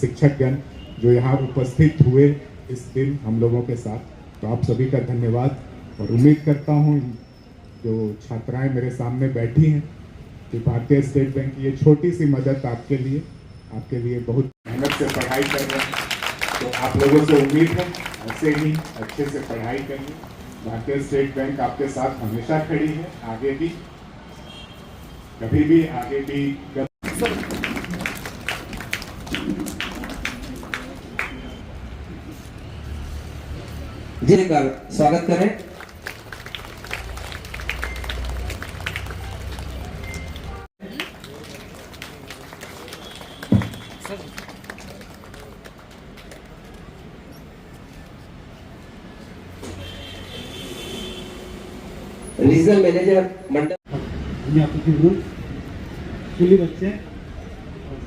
शिक्षकगण जो यहाँ उपस्थित हुए इस दिन हम लोगों के साथ, तो आप सभी का धन्यवाद। और उम्मीद करता हूँ जो छात्राएं मेरे सामने बैठी हैं कि भारतीय स्टेट बैंक की ये छोटी सी मदद आपके लिए बहुत मेहनत से पढ़ाई कर रहे हैं, तो आप लोगों से उम्मीद है ऐसे ही अच्छे से पढ़ाई करिए। भारतीय स्टेट बैंक आपके साथ हमेशा खड़ी है, आगे भी, कभी भी, आगे भी। जी कर स्वागत करें। रीजनल मैनेजर मंडल, स्कूली बच्चे,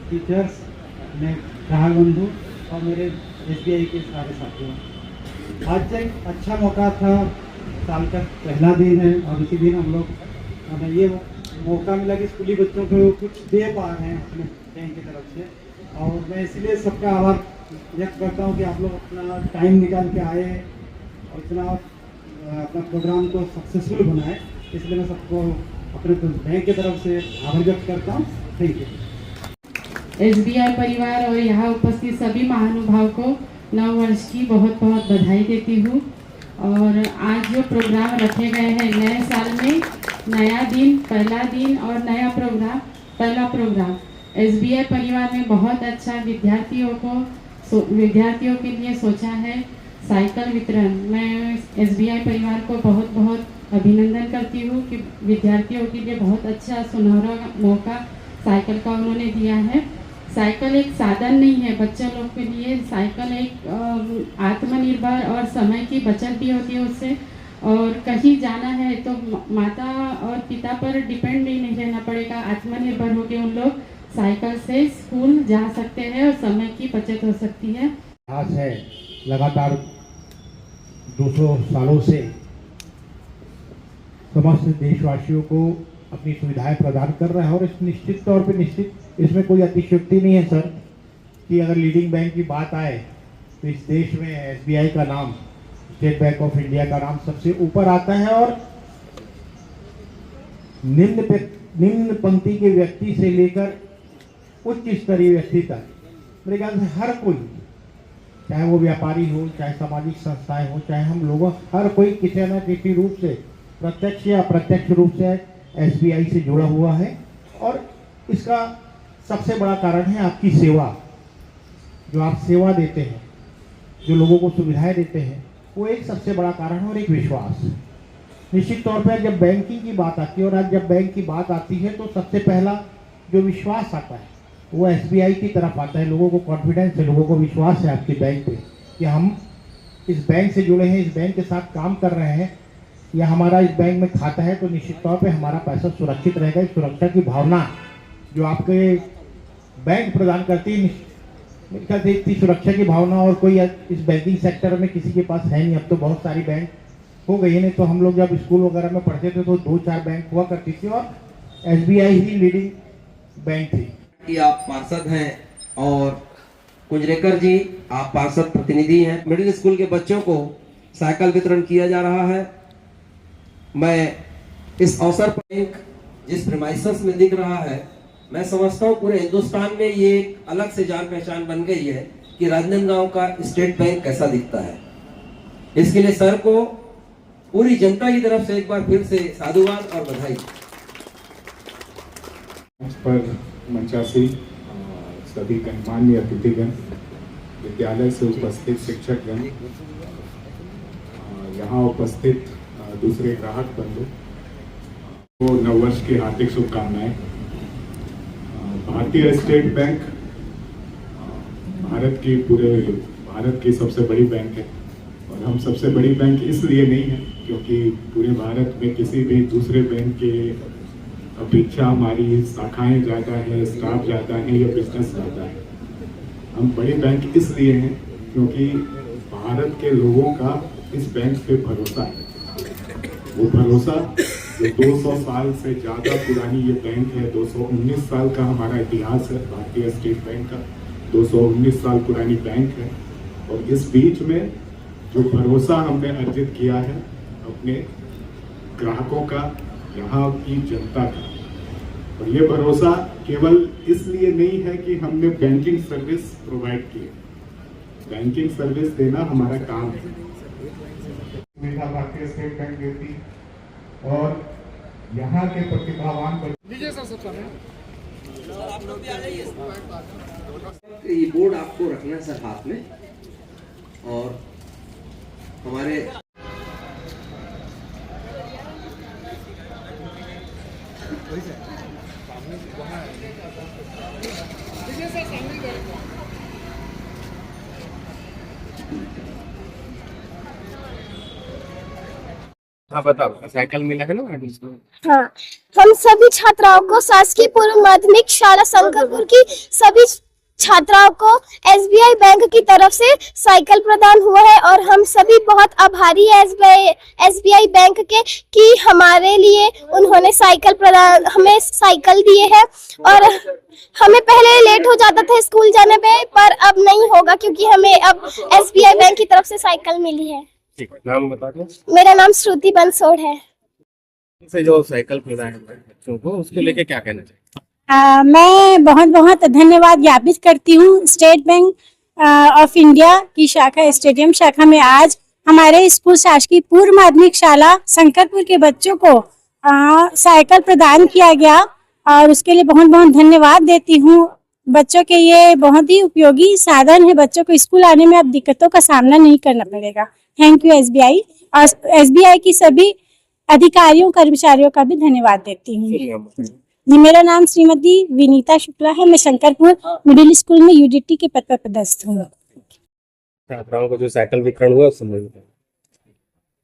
टीचर्स, अपने ग्राहक बंधु और मेरे SBI के सारे साथियों, आज एक अच्छा मौका था। साल का पहला दिन है और इसी दिन हम लोग हमें ये मौका मिला कि स्कूली बच्चों को कुछ दे पा रहे हैं अपने बैंक की तरफ से। और मैं इसलिए सबका आभार व्यक्त करता हूँ कि आप लोग अपना टाइम निकाल के आए और इतना अपना प्रोग्राम को सक्सेसफुल बनाए। इसलिए मैं सबको अपने बैंक की तरफ से आभार व्यक्त करता हूँ। Thank you. SBI परिवार और यहाँ उपस्थित सभी महानुभाव को नव वर्ष की बहुत बहुत बधाई देती हूँ। और आज जो प्रोग्राम रखे गए हैं, नए साल में नया दिन, पहला दिन और नया प्रोग्राम, पहला प्रोग्राम SBI परिवार में बहुत अच्छा विद्यार्थियों के लिए सोचा है। साइकिल वितरण, मैं SBI परिवार को बहुत बहुत अभिनंदन करती हूँ कि विद्यार्थियों के लिए बहुत अच्छा सुनहरा मौका साइकिल का उन्होंने दिया है। साइकिल एक साधन नहीं है बच्चे लोग के लिए, साइकिल एक आत्मनिर्भर और समय की बचत भी होती है उससे। और कहीं जाना है तो माता और पिता पर डिपेंड भी नहीं रहना पड़ेगा, आत्मनिर्भर होकर उन लोग साइकिल से स्कूल जा सकते हैं और समय की बचत हो सकती है। आज है लगातार 200 सालों से समस्त देशवासियों को अपनी सुविधाएं प्रदान कर रहा है। और इस निश्चित तौर पे इसमें कोई अतिशयोक्ति नहीं है सर कि अगर लीडिंग बैंक की बात आए तो इस देश में SBI का नाम, स्टेट बैंक ऑफ इंडिया का नाम सबसे ऊपर आता है। और निम्न पंक्ति के व्यक्ति से लेकर उच्च स्तरीय व्यक्ति तक मेरे ख्याल से हर कोई, चाहे वो व्यापारी हो, चाहे सामाजिक संस्थाएं हो, चाहे हम लोग, हर कोई किसी न किसी रूप से प्रत्यक्ष या अप्रत्यक्ष रूप से SBI से जुड़ा हुआ है। और इसका सबसे बड़ा कारण है आपकी सेवा, जो आप सेवा देते हैं, जो लोगों को सुविधाएं देते हैं, वो एक सबसे बड़ा कारण है। और एक विश्वास, निश्चित तौर पर जब बैंकिंग की बात आती है और आज जब बैंक की बात आती है तो सबसे पहला जो विश्वास आता है वो SBI की तरफ आता है। लोगों को कॉन्फिडेंस है, लोगों को विश्वास है आपके बैंक पे कि हम इस बैंक से जुड़े हैं, इस बैंक के साथ काम कर रहे हैं, या हमारा इस बैंक में खाता है तो निश्चित तौर पे हमारा पैसा सुरक्षित रहेगा। इस सुरक्षा की भावना जो आपके बैंक प्रदान करती है, मेरे ख्याल से इतनी सुरक्षा की भावना और कोई इस बैंकिंग सेक्टर में किसी के पास है नहीं। अब तो बहुत सारी बैंक हो गई है, नहीं तो हम लोग जब स्कूल वगैरह में पढ़ते थे तो 2-4 बैंक हुआ करती थी और SBI ही लीडिंग बैंक थी। कि आप पार्षद हैं और कुंजरेकर जी आप पार्षद प्रतिनिधि हैं। मिडिल स्कूल के बच्चों को साइकिल वितरण किया जा रहा है। मैं इस अवसर पर एक जिस प्रीमाइसेस में दिख रहा है, मैं समझता हूँ पूरे हिंदुस्तान में ये एक अलग से जान पहचान बन गई है कि राजनांदगांव का स्टेट बैंक कैसा दिखता है। इसके लिए सर को पूरी जनता की तरफ से एक बार फिर से साधुवाद और बधाई। पर मंचासी सभी गणमान्य अतिथिगण, विद्यालय से उपस्थित शिक्षकगण, यहाँ उपस्थित दूसरे ग्राहक बंधु को नववर्ष की हार्दिक शुभकामनाएं। भारतीय स्टेट बैंक भारत की सबसे बड़ी बैंक है। और हम सबसे बड़ी बैंक इसलिए नहीं है क्योंकि पूरे भारत में किसी भी दूसरे बैंक के अपेक्षा हमारी शाखाएं ज़्यादा है, स्टाफ ज़्यादा है या बिजनेस ज़्यादा है। हम बड़ी बैंक इसलिए हैं क्योंकि भारत के लोगों का इस बैंक पे भरोसा है। वो भरोसा जो 200 साल से ज़्यादा पुरानी ये बैंक है, 219 साल का हमारा इतिहास है भारतीय स्टेट बैंक का। 219 साल पुरानी बैंक है और इस बीच में जो भरोसा हमने अर्जित किया है अपने ग्राहकों का, यहाँ की जनता का, और ये भरोसा केवल इसलिए नहीं है कि हमने बैंकिंग सर्विस प्रोवाइड की है। बैंकिंग सर्विस देना हमारा काम है। सुविधा भारतीय स्टेट बैंक देती और यहाँ के प्रतिभावान ये बोर्ड आपको रखना है सर हाथ में, और हमारे हाँ बताओ, साइकिल मिला है ना? हाँ, हम सभी छात्राओं को शासकीय पूर्व माध्यमिक शाला शंकरपुर की सभी छात्राओं को एसबीआई बैंक की तरफ से साइकिल प्रदान हुआ है और हम सभी बहुत आभारी है एसबीआई बैंक के कि हमारे लिए उन्होंने साइकिल प्रदान हमें साइकिल दिए हैं। और हमें पहले लेट हो जाता था स्कूल जाने में, पर अब नहीं होगा क्योंकि हमें अब एसबीआई बैंक की तरफ से साइकिल मिली है। ठीक, नाम बता दो। मेरा नाम श्रुति बंसोड़ है। से जो साइकिल मिला है बच्चों को, उसके लेके क्या कहना चाहिए? मैं बहुत बहुत धन्यवाद ज्ञापित करती हूँ स्टेट बैंक ऑफ इंडिया की शाखा स्टेडियम शाखा में आज हमारे स्कूल शासकीय पूर्व माध्यमिक शाला शंकरपुर के बच्चों को साइकिल प्रदान किया गया और उसके लिए बहुत बहुत धन्यवाद देती हूँ। बच्चों के ये बहुत ही उपयोगी साधन है, बच्चों को स्कूल आने में अब दिक्कतों का सामना नहीं करना पड़ेगा। थैंक यू एसबीआई, और एसबीआई की सभी अधिकारियों कर्मचारियों का भी धन्यवाद देती हूँ। जी, मेरा नाम श्रीमती विनीता शुक्ला है। मैं शंकरपुर मिडिल स्कूल में यूडीटी के पद पर पदस्थ हूँ। छात्राओं को जो साइकिल वितरण हुआ उसमें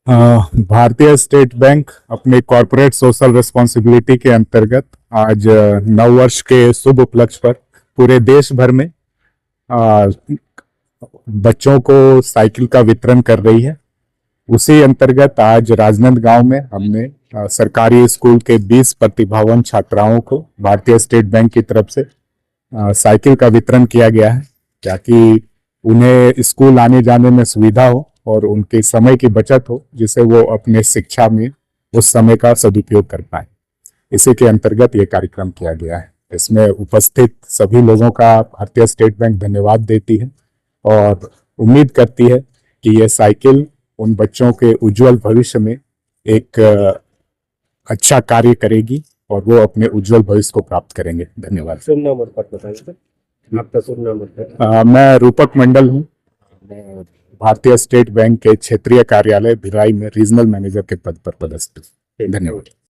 भारतीय स्टेट बैंक अपने कॉर्पोरेट सोशल रिस्पॉन्सिबिलिटी के अंतर्गत आज नव वर्ष के शुभ उपलक्ष्य पर पूरे देश भर में बच्चों को साइकिल का वितरण कर रही है। उसी अंतर्गत आज राजनांदगांव में हमने सरकारी स्कूल के 20 प्रतिभावान छात्राओं को भारतीय स्टेट बैंक की तरफ से साइकिल का वितरण किया गया है, ताकि उन्हें स्कूल आने जाने में सुविधा हो और उनके समय की बचत हो, जिससे वो अपने शिक्षा में उस समय का सदुपयोग कर पाए। इसी के अंतर्गत ये कार्यक्रम किया गया है। इसमें उपस्थित सभी लोगों का भारतीय स्टेट बैंक धन्यवाद देती है और उम्मीद करती है कि ये साइकिल उन बच्चों के उज्जवल भविष्य में एक अच्छा कार्य करेगी और वो अपने उज्जवल भविष्य को प्राप्त करेंगे। धन्यवाद। शुभ नाम और पद बताइए। आपका शुभ नाम बताइए। मैं रूपक मंडल हूँ, भारतीय स्टेट बैंक के क्षेत्रीय कार्यालय भिलाई में रीजनल मैनेजर के पद पर पदस्थ हूँ। धन्यवाद।